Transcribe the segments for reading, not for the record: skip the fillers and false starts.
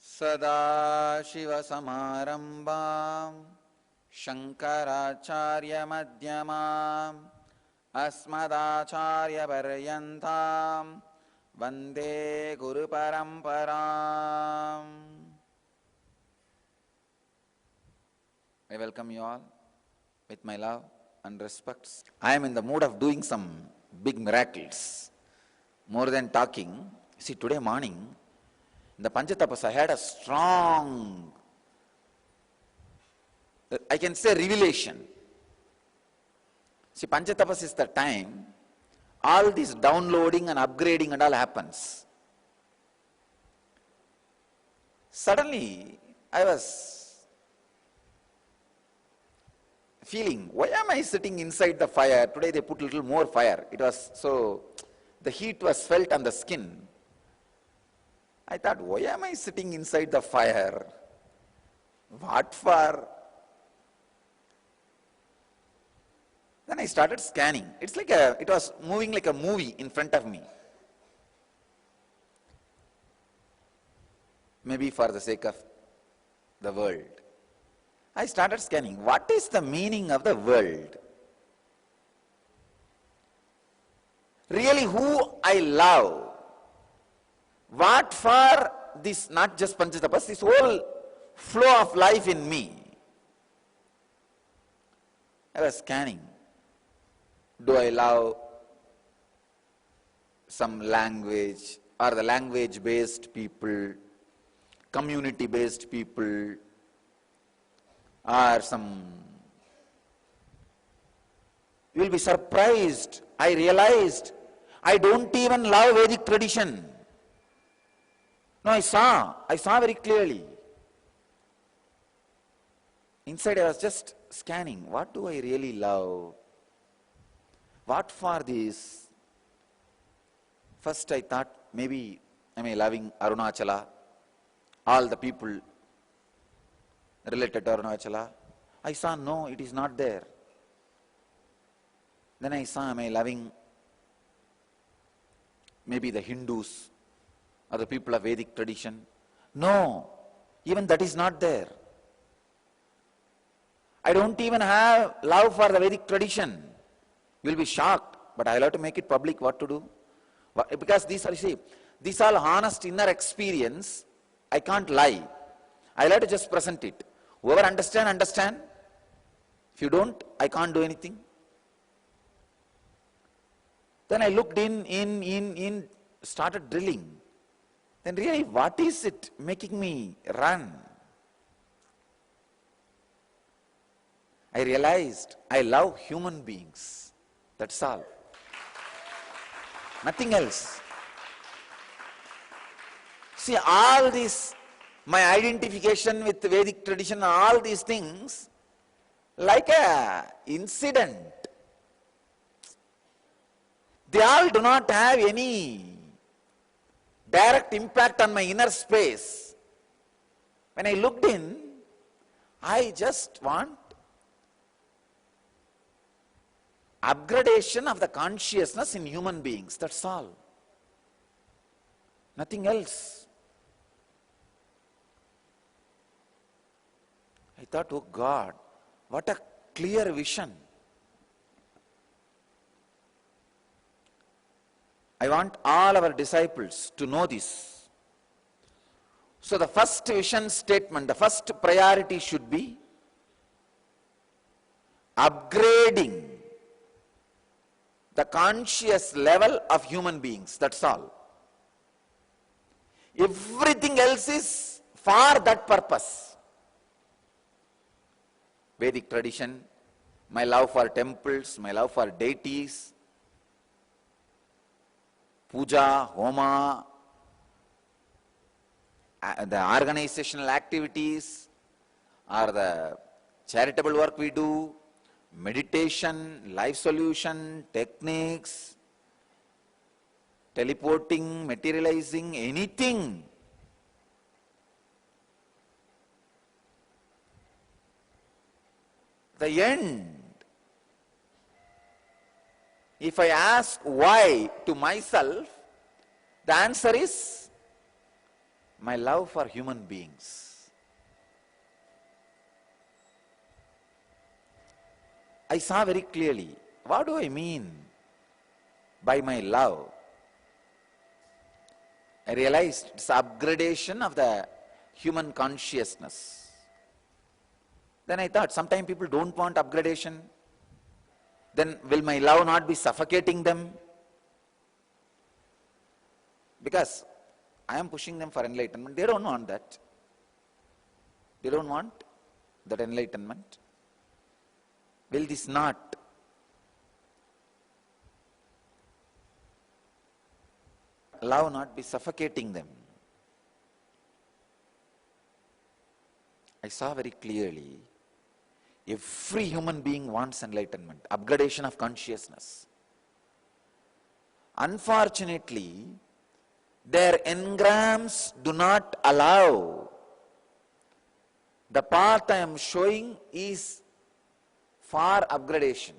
सदाशिवसमारम्भां शङ्कराचार्यमध्यमाम् अस्मदाचार्यपर्यन्तां वन्दे गुरुपरम्पराम्. I welcome you all with my love and respects. I am in the mood of doing some big miracles, more than talking. See, today morning, in the Panchatapas, I had a strong, I can say, revelation. See, Panchatapas is the time all this downloading and upgrading and all happens. Suddenly, I was feeling, why am I sitting inside the fire? Today they put a little more fire. It was so, the heat was felt on the skin. I thought, why am I sitting inside the fire? What for? Then I started scanning. It was moving like a movie in front of me. Maybe for the sake of the world. I started scanning. What is the meaning of the world? Really, who I love? What for this, not just Panchatapas, this whole flow of life in me? I was scanning. Do I love some language or the language-based people, community-based people, or some... You will be surprised. I realized I don't even love Vedic tradition. No, I saw very clearly. Inside I was just scanning. What do I really love? What for this? First I thought, maybe am I loving Arunachala? All the people related to Arunachala. I saw, no, it is not there. Then I saw, am I loving maybe the Hindus or the people of Vedic tradition? No, even that is not there. I don't even have love for the Vedic tradition. You will be shocked, but I will have to make it public. What to do? Because these are honest inner experience. I can't lie. I will have to just present it. Whoever understand. If you don't, I can't do anything. Then I looked in, started drilling. Then really, what is it making me run? I realized I love human beings. That's all. Nothing else. See, all this, my identification with Vedic tradition, all these things, like a incident. They all do not have any direct impact on my inner space. When I looked in, I just want upgradation of the consciousness in human beings. That's all. Nothing else. I thought, oh God, what a clear vision. I want all our disciples to know this. So the first vision statement, the first priority should be upgrading the conscious level of human beings. That's all. Everything else is for that purpose. Vedic tradition, my love for temples, my love for deities, puja, homa, the organizational activities, or the charitable work we do, meditation, life solution, techniques, teleporting, materializing, anything. The end. If I ask why to myself, the answer is my love for human beings. I saw very clearly, what do I mean by my love? I realized it's upgradation of the human consciousness. Then I thought, sometimes people don't want upgradation. Then will my love not be suffocating them? Because I am pushing them for enlightenment. They don't want that. They don't want that enlightenment. Will this not love not be suffocating them? I saw very clearly, every human being wants enlightenment, upgradation of consciousness. Unfortunately, their engrams do not allow. The path I am showing is for upgradation.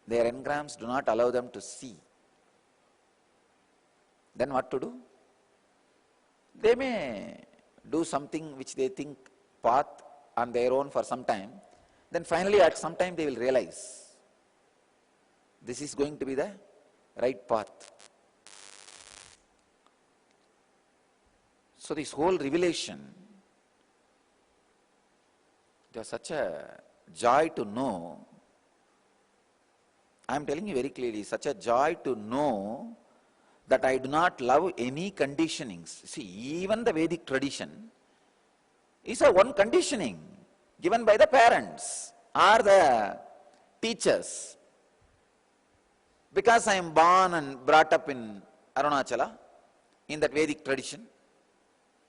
Their engrams do not allow them to see. Then what to do? They may do something which they think path on their own for some time. Then finally at some time they will realize this is going to be the right path. So this whole revelation, it was such a joy to know. I am telling you very clearly, such a joy to know that I do not love any conditionings. See, even the Vedic tradition is a one conditioning given by the parents or the teachers. Because I am born and brought up in Arunachala, in that Vedic tradition,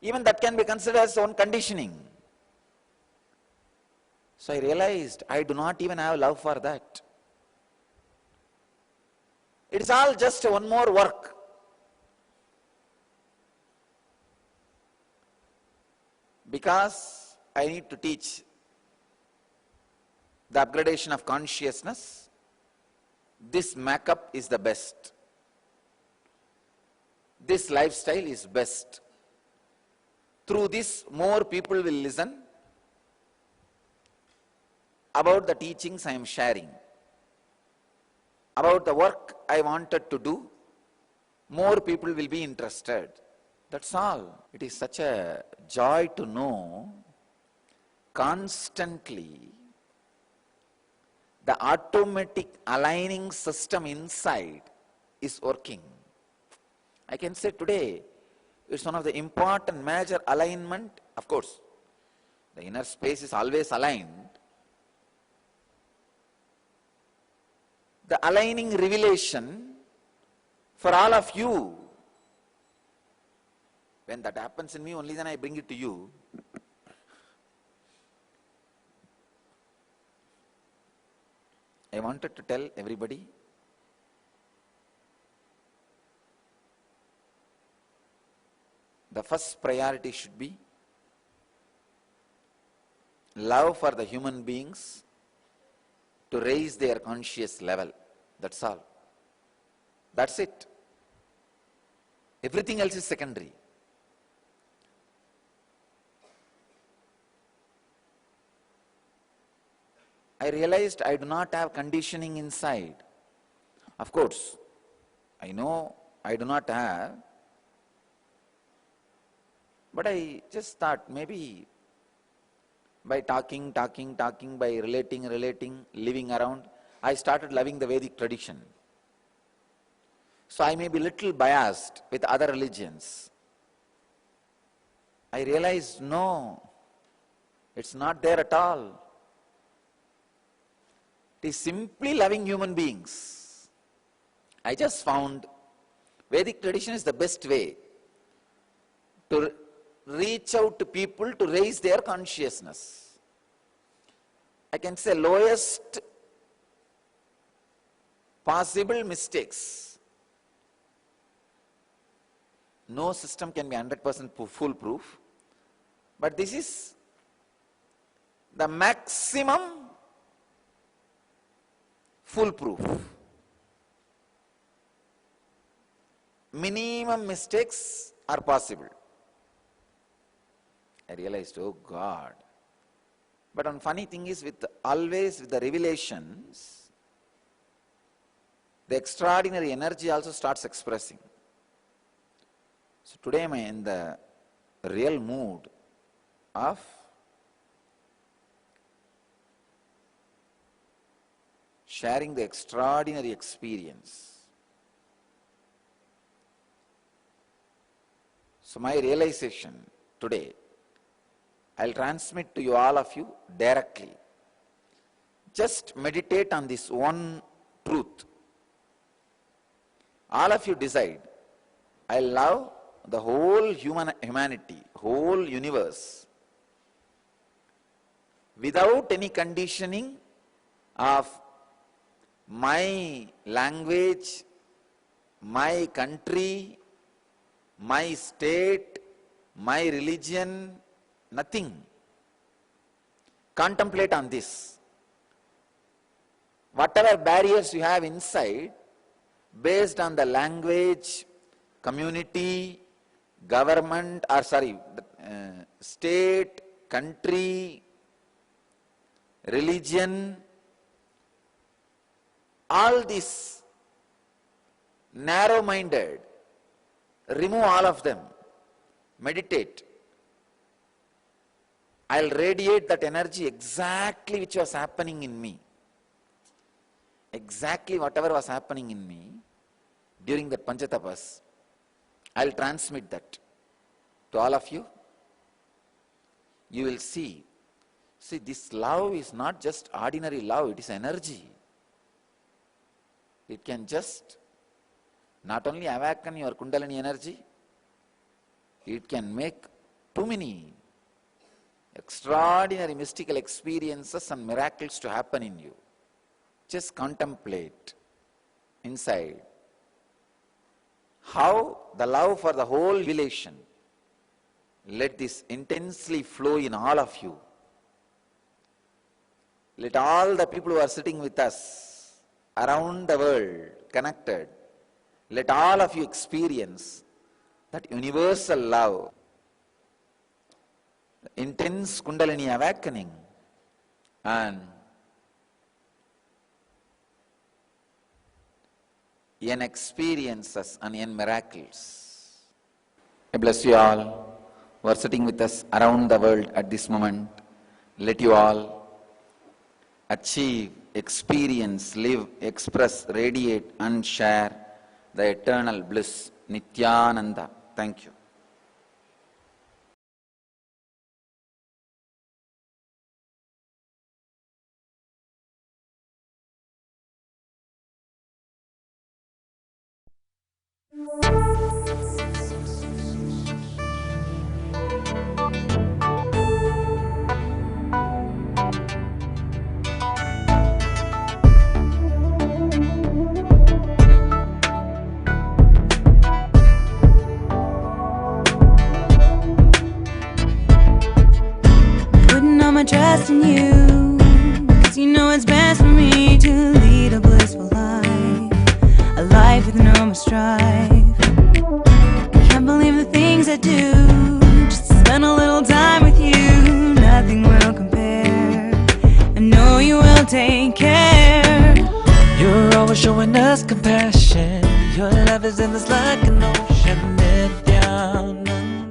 even that can be considered as one conditioning. So I realized I do not even have love for that. It is all just one more work. Because I need to teach the upgradation of consciousness, this makeup is the best. This lifestyle is best. Through this, more people will listen about the teachings I am sharing, about the work I wanted to do. More people will be interested. That's all. It is such a joy to know constantly the automatic aligning system inside is working. I can say today it's one of the important major alignment. Of course, the inner space is always aligned. The aligning revelation for all of you. When that happens in me, only then I bring it to you. I wanted to tell everybody, the first priority should be love for the human beings to raise their conscious level. That's all. That's it. Everything else is secondary. I realized I do not have conditioning inside. Of course, I know I do not have, but I just thought maybe by talking, by relating, living around, I started loving the Vedic tradition. So I may be little biased with other religions. I realized, no, it's not there at all. It is simply loving human beings. I just found Vedic tradition is the best way to reach out to people to raise their consciousness. I can say lowest possible mistakes. No system can be 100% foolproof, but this is the maximum foolproof. Minimum mistakes are possible. I realized, oh God. But one funny thing is, always with the revelations, the extraordinary energy also starts expressing. So today I am in the real mood of sharing the extraordinary experience. So my realization today, I'll transmit to you, all of you, directly. Just meditate on this one truth. All of you decide, I love the whole humanity, whole universe, without any conditioning of my language, my country, my state, my religion, nothing. Contemplate on this. Whatever barriers you have inside, based on the language, community, government, state, country, religion, all this narrow-minded, remove all of them. Meditate. I'll radiate that energy exactly which was happening in me. Exactly whatever was happening in me during that Panchatapas, I'll transmit that to all of you. You will see. See, this love is not just ordinary love, it is energy. It can just not only awaken your Kundalini energy, it can make too many extraordinary mystical experiences and miracles to happen in you. Just contemplate inside how the love for the whole relation, let this intensely flow in all of you. Let all the people who are sitting with us around the world, connected, let all of you experience that universal love, the intense Kundalini awakening, and in experiences and in miracles. I bless you all who are sitting with us around the world at this moment. Let you all achieve, experience, live, express, radiate and share the eternal bliss, Nityananda. Thank you. Putting all my trust in you, 'cause you know it's best for me to lead a blissful life, a life with no more strife. Can't believe the things I do, just to spend a little time with you. Nothing will compare, I know you will take care. You're always showing us compassion. Your love is endless like an ocean. Nityananda.